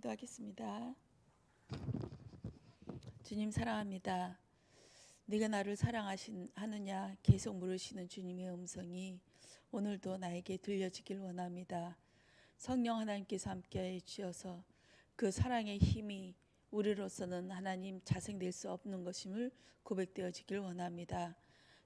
기도하겠습니다. 주님 사랑합니다. 네가 나를 사랑하느냐 계속 물으시는 주님의 음성이 오늘도 나에게 들려지길 원합니다. 성령 하나님께서 함께해 주셔서 그 사랑의 힘이 우리로서는 하나님 자생될 수 없는 것임을 고백되어지길 원합니다.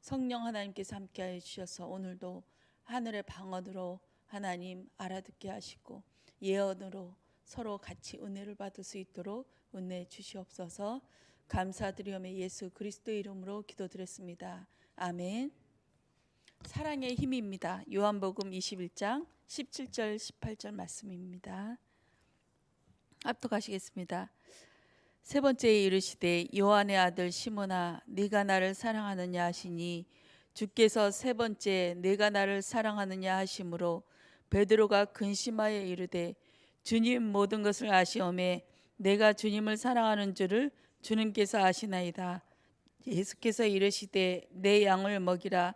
성령 하나님께서 함께해 주셔서 오늘도 하늘의 방언으로 하나님 알아듣게 하시고 예언으로 서로 같이 은혜를 받을 수 있도록 은혜 주시옵소서. 감사드리오며 예수 그리스도의 이름으로 기도드렸습니다. 아멘. 사랑의 힘입니다. 요한복음 21장 17절 18절 말씀입니다. 합독하시겠습니다. 세 번째에 이르시되 요한의 아들 시몬아 네가 나를 사랑하느냐 하시니 주께서 세 번째 네가 나를 사랑하느냐 하심으로 베드로가 근심하여 이르되 주님 모든 것을 아시오매 내가 주님을 사랑하는 줄을 주님께서 아시나이다. 예수께서 이르시되 내 양을 먹이라.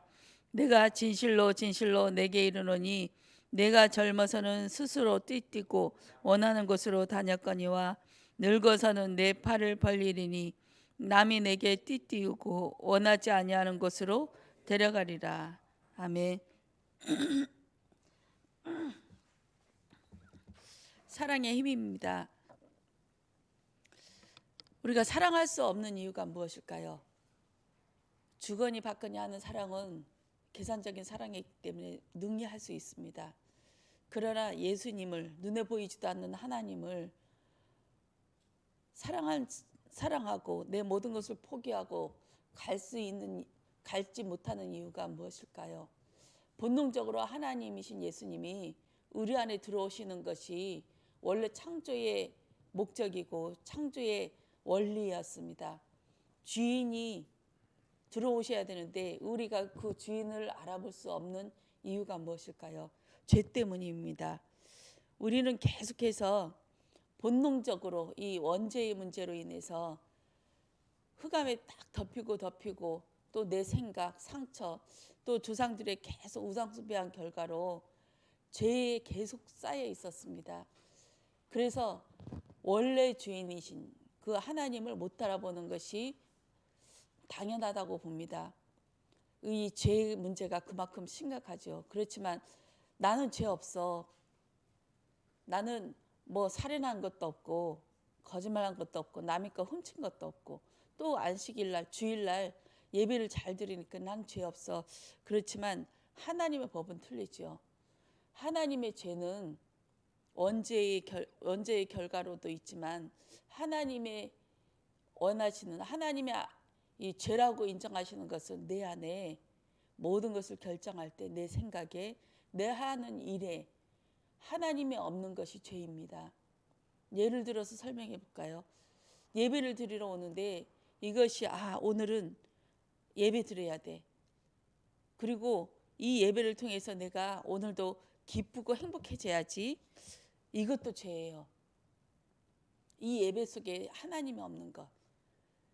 내가 진실로 진실로 내게 이르노니 내가 젊어서는 스스로 띠뛰고 원하는 곳으로 다녔거니와 늙어서는 내 팔을 벌리리니 남이 내게 띠띠우고 원하지 아니하는 곳으로 데려가리라. 아멘. 사랑의 힘입니다. 우리가 사랑할 수 없는 이유가 무엇일까요? 주거니 받거니 하는 사랑은 계산적인 사랑이기 때문에 능리할 수 있습니다. 그러나 예수님을, 눈에 보이지도 않는 하나님을 사랑하고 내 모든 것을 포기하고 갈지 못하는 이유가 무엇일까요? 본능적으로 하나님이신 예수님이 우리 안에 들어오시는 것이 원래 창조의 목적이고 창조의 원리였습니다. 주인이 들어오셔야 되는데 우리가 그 주인을 알아볼 수 없는 이유가 무엇일까요? 죄 때문입니다. 우리는 계속해서 본능적으로 이 원죄의 문제로 인해서 흑암에 딱 덮이고 또 내 생각, 상처, 또 조상들의 계속 우상숭배한 결과로 죄에 계속 쌓여 있었습니다. 그래서 원래 주인이신 그 하나님을 못 알아보는 것이 당연하다고 봅니다. 이 죄의 문제가 그만큼 심각하죠. 그렇지만 나는 죄 없어. 나는 뭐 살인한 것도 없고 거짓말한 것도 없고 남의 거 훔친 것도 없고 또 안식일날 주일날 예배를 잘 드리니까 난 죄 없어. 그렇지만 하나님의 법은 틀리죠. 하나님의 죄는 원죄의 결과로도 있지만 하나님의 원하시는 하나님의 이 죄라고 인정하시는 것은 내 안에 모든 것을 결정할 때 내 생각에 내 하는 일에 하나님이 없는 것이 죄입니다. 예를 들어서 설명해 볼까요? 예배를 드리러 오는데 이것이 오늘은 예배 드려야 돼. 그리고 이 예배를 통해서 내가 오늘도 기쁘고 행복해져야지. 이것도 죄예요. 이 예배 속에 하나님이 없는 것.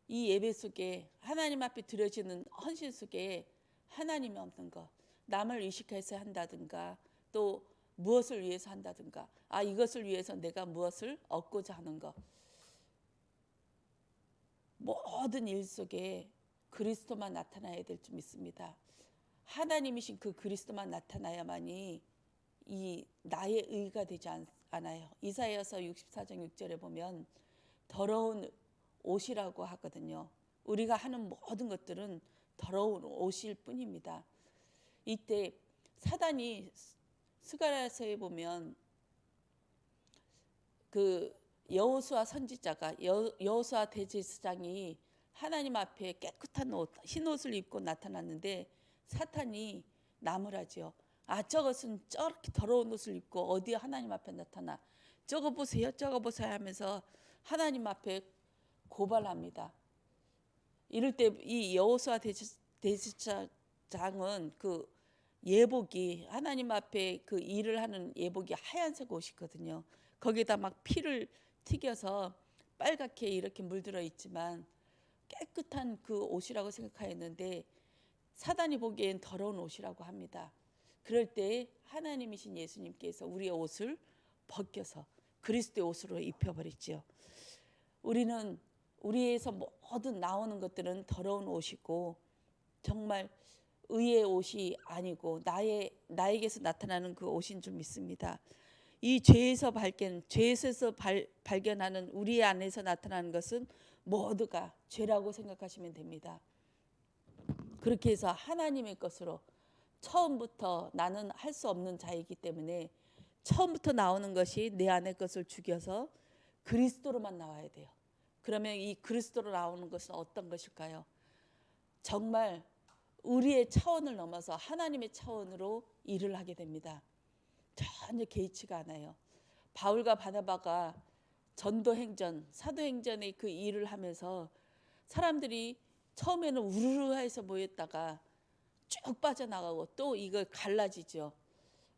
이 예배 속에 하나님 앞에 드려지는 헌신 속에 하나님이 없는 것. 남을 의식해서 한다든가 또 무엇을 위해서 한다든가 이것을 위해서 내가 무엇을 얻고자 하는 것. 모든 일 속에 그리스도만 나타나야 될 줄 믿습니다. 하나님이신 그 그리스도만 나타나야만이 이 나의 의가 되지 않아요. 이사야서 64장 6절에 보면 더러운 옷이라고 하거든요. 우리가 하는 모든 것들은 더러운 옷일 뿐입니다. 이때 사단이 스가랴서에 보면 그 여호수아 선지자가 여호수아 대제사장이 하나님 앞에 깨끗한 옷, 흰 옷을 입고 나타났는데 사탄이 나무라지요. 저것은 저렇게 더러운 옷을 입고 어디에 하나님 앞에 나타나. 저거 보세요 하면서 하나님 앞에 고발합니다. 이럴 때 이 여호수아 대제사장은 그 예복이 하나님 앞에 그 일을 하는 예복이 하얀색 옷이거든요. 거기다 막 피를 튀겨서 빨갛게 이렇게 물들어 있지만 깨끗한 그 옷이라고 생각하였는데 사단이 보기엔 더러운 옷이라고 합니다. 그럴 때 하나님이신 예수님께서 우리의 옷을 벗겨서 그리스도의 옷으로 입혀버리지요. 우리는 우리에서 모든 나오는 것들은 더러운 옷이고 정말 의의 옷이 아니고 나에게서 나타나는 그 옷인 줄 믿습니다. 이 죄에서 발견하는 우리 안에서 나타나는 것은 모두가 죄라고 생각하시면 됩니다. 그렇게 해서 하나님의 것으로 처음부터 나는 할 수 없는 자이기 때문에 처음부터 나오는 것이 내 안의 것을 죽여서 그리스도로만 나와야 돼요. 그러면 이 그리스도로 나오는 것은 어떤 것일까요? 정말 우리의 차원을 넘어서 하나님의 차원으로 일을 하게 됩니다. 전혀 개의치가 않아요. 바울과 바나바가 전도행전, 사도행전의 그 일을 하면서 사람들이 처음에는 우르르해서 모였다가 쭉 빠져나가고 또 이걸 갈라지죠.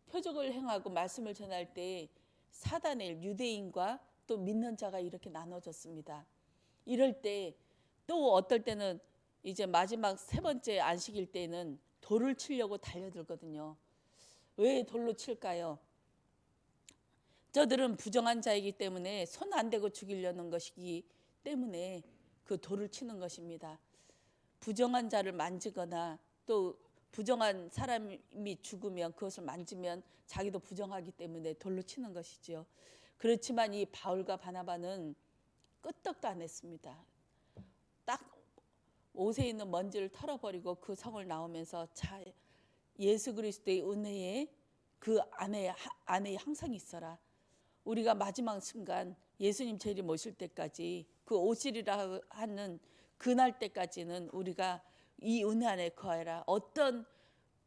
표적을 행하고 말씀을 전할 때 사단의 유대인과 또 믿는 자가 이렇게 나눠졌습니다. 이럴 때 또 어떨 때는 이제 마지막 세 번째 안식일 때는 돌을 치려고 달려들거든요. 왜 돌로 칠까요? 저들은 부정한 자이기 때문에 손 안 대고 죽이려는 것이기 때문에 그 돌을 치는 것입니다. 부정한 자를 만지거나 또 부정한 사람이 죽으면 그것을 만지면 자기도 부정하기 때문에 돌로 치는 것이지요. 그렇지만 이 바울과 바나바는 끄떡도 안 했습니다. 딱 옷에 있는 먼지를 털어버리고 그 성을 나오면서 예수 그리스도의 은혜에 그 안에 항상 있어라. 우리가 마지막 순간 예수님 재림 오실 때까지 그 오시리라 하는 그날 때까지는 우리가 이 은혜 안에 거하라. 어떤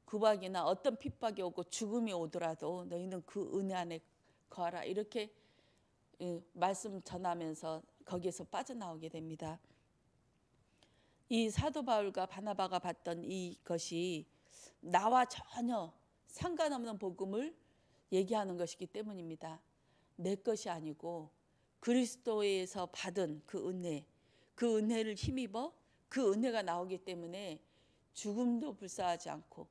구박이나 어떤 핍박이 오고 죽음이 오더라도 너희는 그 은혜 안에 거하라. 이렇게 말씀 전하면서 거기에서 빠져나오게 됩니다. 이 사도 바울과 바나바가 봤던 이것이 나와 전혀 상관없는 복음을 얘기하는 것이기 때문입니다. 내 것이 아니고 그리스도에서 받은 그 은혜를 힘입어 그 은혜가 나오기 때문에 죽음도 불사하지 않고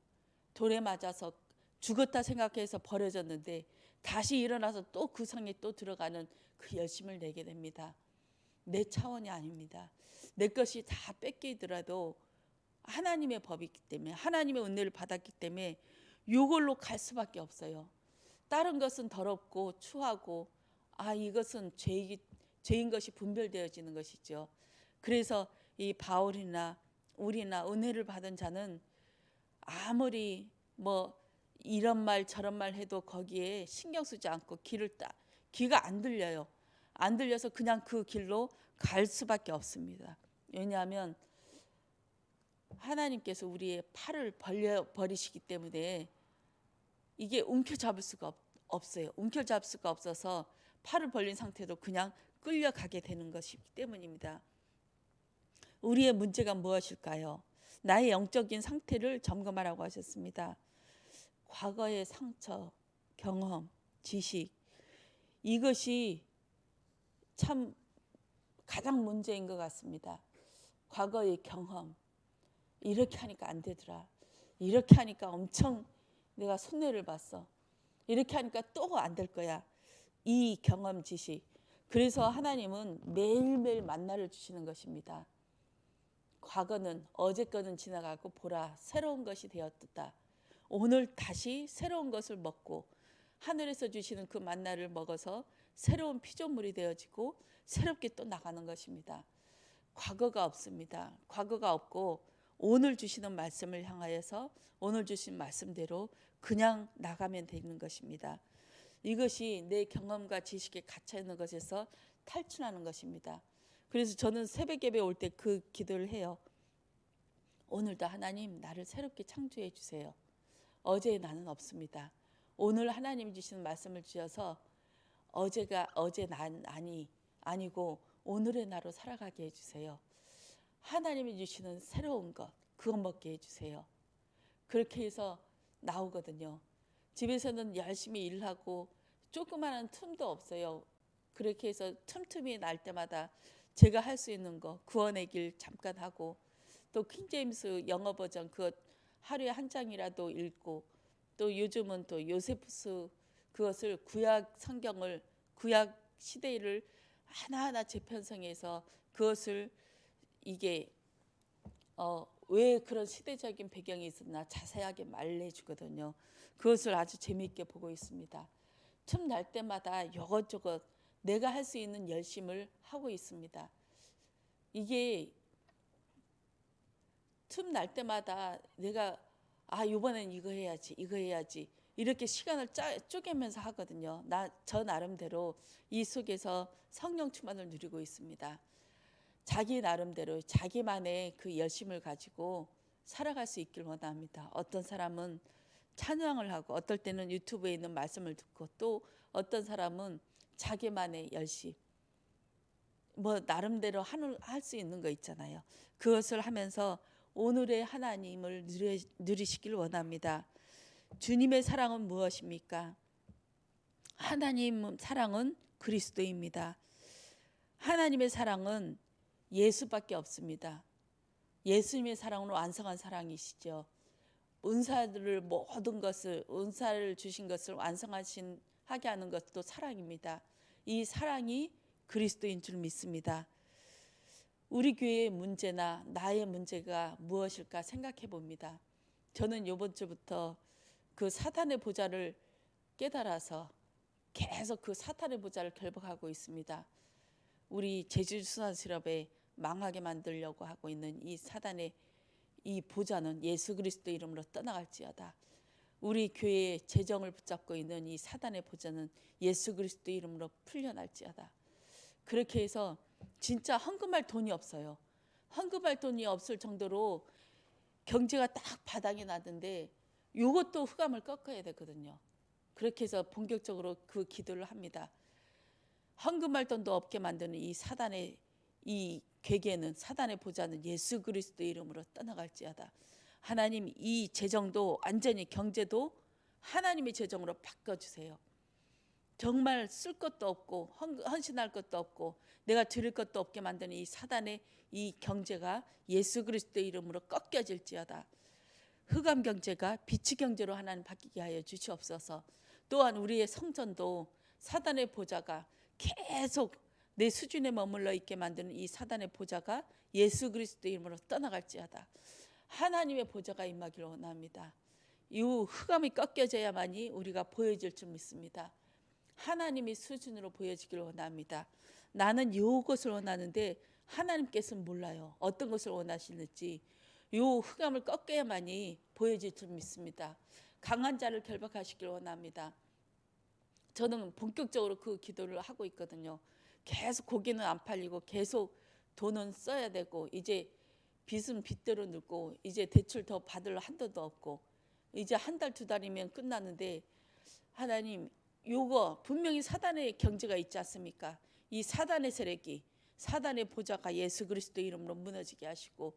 돌에 맞아서 죽었다 생각해서 버려졌는데 다시 일어나서 또 그 성에 또 들어가는 그 열심을 내게 됩니다. 내 차원이 아닙니다. 내 것이 다 뺏기더라도 하나님의 법이기 때문에 하나님의 은혜를 받았기 때문에 이걸로 갈 수밖에 없어요. 다른 것은 더럽고 추하고 이것은 죄인 것이 분별되어지는 것이죠. 그래서 이 바울이나 우리나 은혜를 받은 자는 아무리 이런 말 저런 말 해도 거기에 신경 쓰지 않고 귀가 안 들려요. 안 들려서 그냥 그 길로 갈 수밖에 없습니다. 왜냐하면 하나님께서 우리의 팔을 버리시기 때문에 이게 움켜잡을 수가 없어요. 움켜잡을 수가 없어서 팔을 벌린 상태로 그냥 끌려가게 되는 것이기 때문입니다. 우리의 문제가 무엇일까요? 나의 영적인 상태를 점검하라고 하셨습니다. 과거의 상처, 경험, 지식 이것이 참 가장 문제인 것 같습니다. 과거의 경험 이렇게 하니까 안 되더라. 이렇게 하니까 엄청 내가 손해를 봤어. 이렇게 하니까 또 안 될 거야. 이 경험 지식. 그래서 하나님은 매일매일 만나를 주시는 것입니다. 과거는 어제 거는 지나가고 보라 새로운 것이 되었다. 오늘 다시 새로운 것을 먹고 하늘에서 주시는 그 만나를 먹어서 새로운 피조물이 되어지고 새롭게 또 나가는 것입니다. 과거가 없습니다. 과거가 없고 오늘 주시는 말씀을 향하여서 오늘 주신 말씀대로 그냥 나가면 되는 것입니다. 이것이 내 경험과 지식에 갇혀 있는 것에서 탈출하는 것입니다. 그래서 저는 새벽 예배 올 때 그 기도를 해요. 오늘도 하나님 나를 새롭게 창조해 주세요. 어제의 나는 없습니다. 오늘 하나님 주시는 말씀을 주셔서 어제가 어제 난 아니고 오늘의 나로 살아가게 해주세요. 하나님이 주시는 새로운 것 그것 먹게 해주세요. 그렇게 해서 나오거든요. 집에서는 열심히 일하고 조그마한 틈도 없어요. 그렇게 해서 틈틈이 날 때마다 제가 할 수 있는 거 구원의 길 잠깐 하고 또 킹제임스 영어 버전 그것 하루에 한 장이라도 읽고 또 요즘은 또 요세푸스 그것을 구약 성경을 구약 시대를 하나하나 재편성해서 그것을 이게 왜 그런 시대적인 배경이 있었나 자세하게 말해주거든요. 그것을 아주 재미있게 보고 있습니다. 틈날 때마다 이것저것 내가 할 수 있는 열심을 하고 있습니다. 이게 틈날 때마다 내가 이번엔 이거 해야지 이렇게 시간을 쪼개면서 하거든요. 저 나름대로 이 속에서 성령 충만을 누리고 있습니다. 자기 나름대로 자기만의 그 열심을 가지고 살아갈 수 있길 원합니다. 어떤 사람은 찬양을 하고 어떨 때는 유튜브에 있는 말씀을 듣고 또 어떤 사람은 자기만의 열심 나름대로 할 수 있는 거 있잖아요. 그것을 하면서 오늘의 하나님을 누리시길 원합니다. 주님의 사랑은 무엇입니까? 하나님 사랑은 그리스도입니다. 하나님의 사랑은 예수밖에 없습니다. 예수님의 사랑은 완성한 사랑이시죠. 모든 것을 은사를 주신 것을 하게 하는 것도 사랑입니다. 이 사랑이 그리스도인 줄 믿습니다. 우리 교회의 문제나 나의 문제가 무엇일까 생각해 봅니다. 저는 이번 주부터 그 사탄의 보좌를 깨달아서 계속 그 사탄의 보좌를 결박하고 있습니다. 우리 제주수산실업에 망하게 만들려고 하고 있는 이 사단의 이 보좌는 예수 그리스도 이름으로 떠나갈지어다. 우리 교회의 재정을 붙잡고 있는 이 사단의 보좌는 예수 그리스도 이름으로 풀려날지어다. 그렇게 해서 진짜 헌금할 돈이 없어요. 헌금할 돈이 없을 정도로 경제가 딱 바닥이 나던데 이것도 흑암을 꺾어야 되거든요. 그렇게 해서 본격적으로 그 기도를 합니다. 헌금할 돈도 없게 만드는 이 사단의 이 괴계는 사단의 보좌는 예수 그리스도 이름으로 떠나갈지어다. 하나님 이 재정도 완전히 경제도 하나님의 재정으로 바꿔주세요. 정말 쓸 것도 없고 헌신할 것도 없고 내가 드릴 것도 없게 만드는 이 사단의 이 경제가 예수 그리스도 이름으로 꺾여질지어다. 흑암 경제가 빛의 경제로 하나님 바뀌게 하여 주시옵소서. 또한 우리의 성전도 사단의 보좌가 계속 내 수준에 머물러 있게 만드는 이 사단의 보좌가 예수 그리스도 이름으로 떠나갈지어다. 하나님의 보좌가 임하기를 원합니다. 이 흑암이 꺾여져야만이 우리가 보여질 줄 믿습니다. 하나님의 수준으로 보여지기를 원합니다. 나는 이것을 원하는데 하나님께서는 몰라요. 어떤 것을 원하시는지. 이 흑암을 꺾여야만이 보여질 줄 믿습니다. 강한 자를 결박하시길 원합니다. 저는 본격적으로 그 기도를 하고 있거든요. 계속 고기는 안 팔리고 계속 돈은 써야 되고 이제 빚은 빚대로 늙고 이제 대출 더 받을 한도도 없고 이제 한 달 두 달이면 끝나는데 하나님 요거 분명히 사단의 경제가 있지 않습니까? 이 사단의 세력이 사단의 보좌가 예수 그리스도 이름으로 무너지게 하시고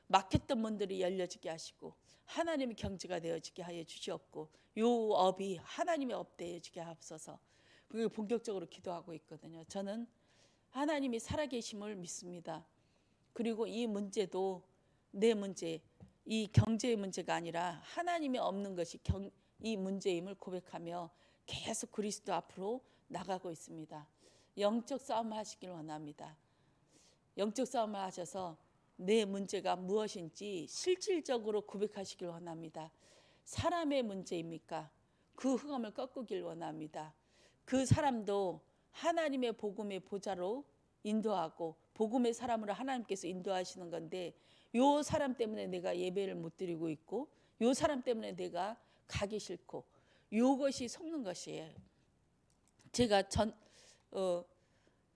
막혔던 문들이 열려지게 하시고 하나님의 경제가 되어지게 하여 주시옵고 요 업이 하나님의 업 되어지게 하옵소서. 그게 본격적으로 기도하고 있거든요. 저는 하나님이 살아계심을 믿습니다. 그리고 이 문제도 내 문제, 이 경제의 문제가 아니라 하나님이 없는 것이 이 문제임을 고백하며 계속 그리스도 앞으로 나가고 있습니다. 영적 싸움을 하시길 원합니다. 영적 싸움을 하셔서 내 문제가 무엇인지 실질적으로 고백하시길 원합니다. 사람의 문제입니까? 그 흑암을 꺾기를 원합니다. 그 사람도 하나님의 복음의 보좌로 인도하고 복음의 사람으로 하나님께서 인도하시는 건데 요 사람 때문에 내가 예배를 못 드리고 있고 요 사람 때문에 내가 가기 싫고 요것이 속는 것이에요. 제가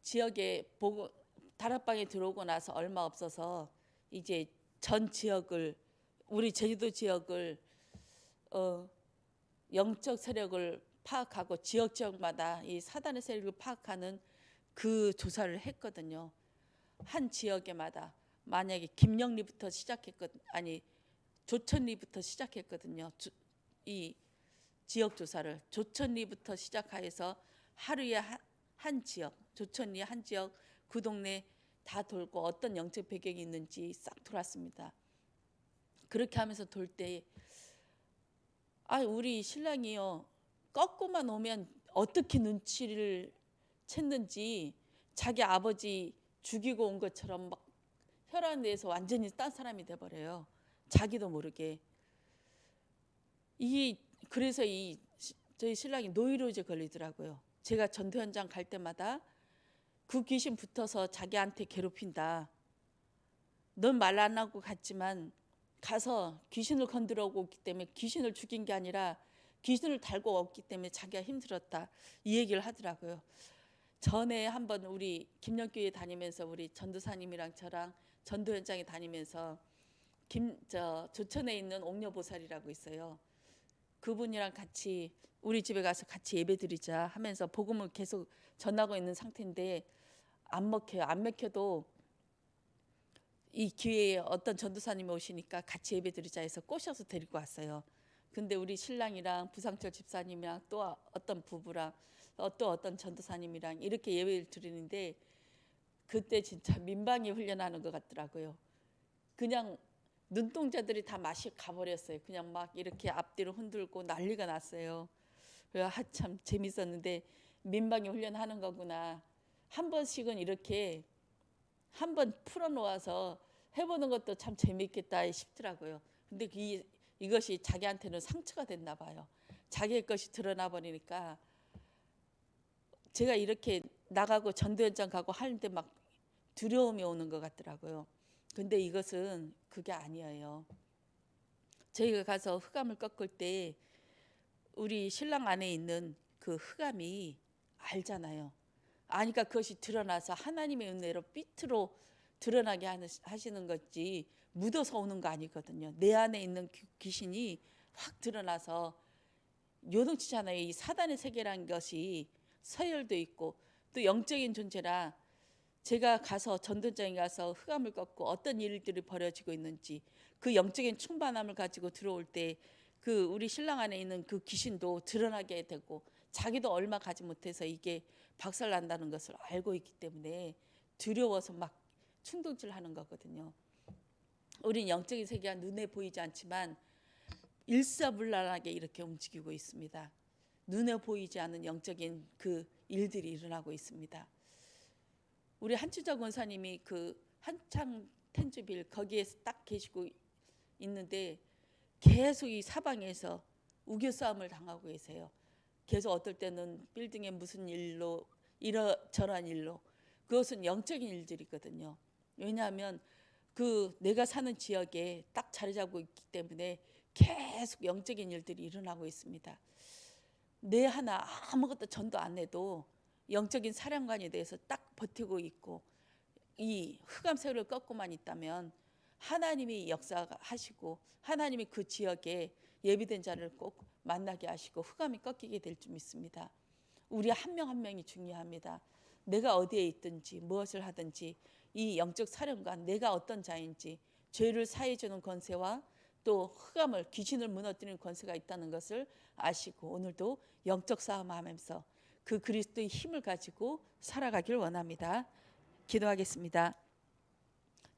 지역에 다락방에 들어오고 나서 얼마 없어서 이제 전 지역을 우리 제주도 지역을 영적 세력을 파악하고 지역마다 이 사단의 세력을 파악하는 그 조사를 했거든요. 한 지역에마다 만약에 김영리부터 조천리부터 시작했거든요. 이 지역 조사를 조천리부터 시작해서 하루에 한 지역, 조천리 한 지역 그 동네 다 돌고 어떤 영적 배경이 있는지 싹 돌았습니다. 그렇게 하면서 돌 때 우리 신랑이요 꺾고만 오면 어떻게 눈치를 챘는지 자기 아버지 죽이고 온 것처럼 막 혈안 내에서 완전히 딴 사람이 돼버려요. 자기도 모르게. 그래서 저희 신랑이 노이로제 걸리더라고요. 제가 전도 현장 갈 때마다 그 귀신 붙어서 자기한테 괴롭힌다. 넌 말 안 하고 갔지만 가서 귀신을 건드려 오기 때문에 귀신을 죽인 게 아니라 귀신을 달고 왔기 때문에 자기가 힘들었다. 이 얘기를 하더라고요. 전에 한번 우리 김영교회 다니면서 우리 전도사님이랑 저랑 전도 현장에 다니면서 조천에 있는 옥녀보살이라고 있어요. 그분이랑 같이 우리 집에 가서 같이 예배드리자 하면서 복음을 계속 전하고 있는 상태인데 안 먹혀요. 안 먹혀도 이 기회에 어떤 전도사님이 오시니까 같이 예배드리자 해서 꼬셔서 데리고 왔어요. 근데 우리 신랑이랑 부상철 집사님이랑 또 어떤 부부랑 또 어떤 전도사님이랑 이렇게 예배를 드리는데 그때 진짜 민방위 훈련하는 것 같더라고요. 그냥 눈동자들이 다 맛이 가버렸어요. 그냥 막 이렇게 앞뒤로 흔들고 난리가 났어요. 그래서 참 재밌었는데 민방위 훈련하는 거구나. 한 번씩은 이렇게 한번 풀어놓아서 해보는 것도 참 재밌겠다 싶더라고요. 근데 이것이 자기한테는 상처가 됐나 봐요. 자기의 것이 드러나 버리니까 제가 이렇게 나가고 전도 현장 가고 하는데 막 두려움이 오는 것 같더라고요. 근데 이것은 그게 아니에요. 저희가 가서 흑암을 꺾을 때 우리 신랑 안에 있는 그 흑암이 알잖아요. 아니까 그것이 드러나서 하나님의 은혜로 빛으로 드러나게 하시는 거지 묻어서 오는 거 아니거든요. 내 안에 있는 귀신이 확 드러나서 요동치잖아요. 이 사단의 세계라는 것이 서열도 있고 또 영적인 존재라 제가 가서 전도장에 가서 흑암을 꺾고 어떤 일들이 벌어지고 있는지 그 영적인 충만함을 가지고 들어올 때 그 우리 신랑 안에 있는 그 귀신도 드러나게 되고 자기도 얼마 가지 못해서 이게 박살난다는 것을 알고 있기 때문에 두려워서 막 충동질하는 거거든요. 우린 영적인 세계가 눈에 보이지 않지만 일사불란하게 이렇게 움직이고 있습니다. 눈에 보이지 않는 영적인 그 일들이 일어나고 있습니다. 우리 한추자 권사님이 그 한창 텐주빌 거기에서 딱 계시고 있는데 계속 이 사방에서 우겨 싸움을 당하고 계세요. 계속 어떨 때는 빌딩에 무슨 일로 이러저러한 일로 그것은 영적인 일들이거든요. 왜냐하면 그 내가 사는 지역에 딱 자리 잡고 있기 때문에 계속 영적인 일들이 일어나고 있습니다. 내 하나 아무것도 전도 안 해도 영적인 사령관에 대해서 딱 버티고 있고 이 흑암 세월을 꺾고만 있다면 하나님이 역사하시고 하나님이 그 지역에 예비된 자를 꼭 만나게 하시고 흑암이 꺾이게 될 줄 믿습니다. 우리 한 명 한 명이 중요합니다. 내가 어디에 있든지 무엇을 하든지 이 영적 사령관 내가 어떤 자인지 죄를 사해주는 권세와 또 흑암을 귀신을 무너뜨리는 권세가 있다는 것을 아시고 오늘도 영적 싸움하면서 그 그리스도의 힘을 가지고 살아가길 원합니다. 기도하겠습니다.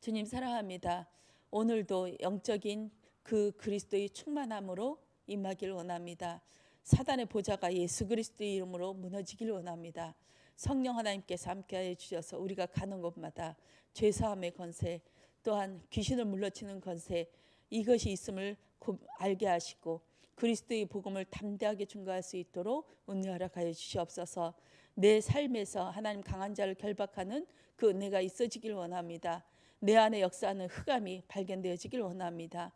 주님 사랑합니다. 오늘도 영적인 그 그리스도의 충만함으로 임하길 원합니다. 사단의 보좌가 예수 그리스도의 이름으로 무너지길 원합니다. 성령 하나님께서 함께하여 주셔서 우리가 가는 곳마다 죄사함의 권세 또한 귀신을 물러치는 권세 이것이 있음을 알게 하시고 그리스도의 복음을 담대하게 증거할 수 있도록 은혜 허락하여 주시옵소서. 내 삶에서 하나님 강한 자를 결박하는 그 은혜가 있어지길 원합니다. 내 안에 역사하는 흑암이 발견되어지길 원합니다.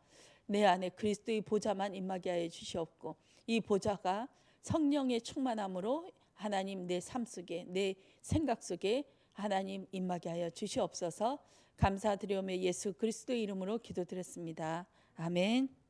내 안에 그리스도의 보좌만 임하게 하여 주시옵고 이 보좌가 성령의 충만함으로 하나님 내 삶 속에 내 생각 속에 하나님 임하게 하여 주시옵소서. 감사드리오며 예수 그리스도의 이름으로 기도드렸습니다. 아멘.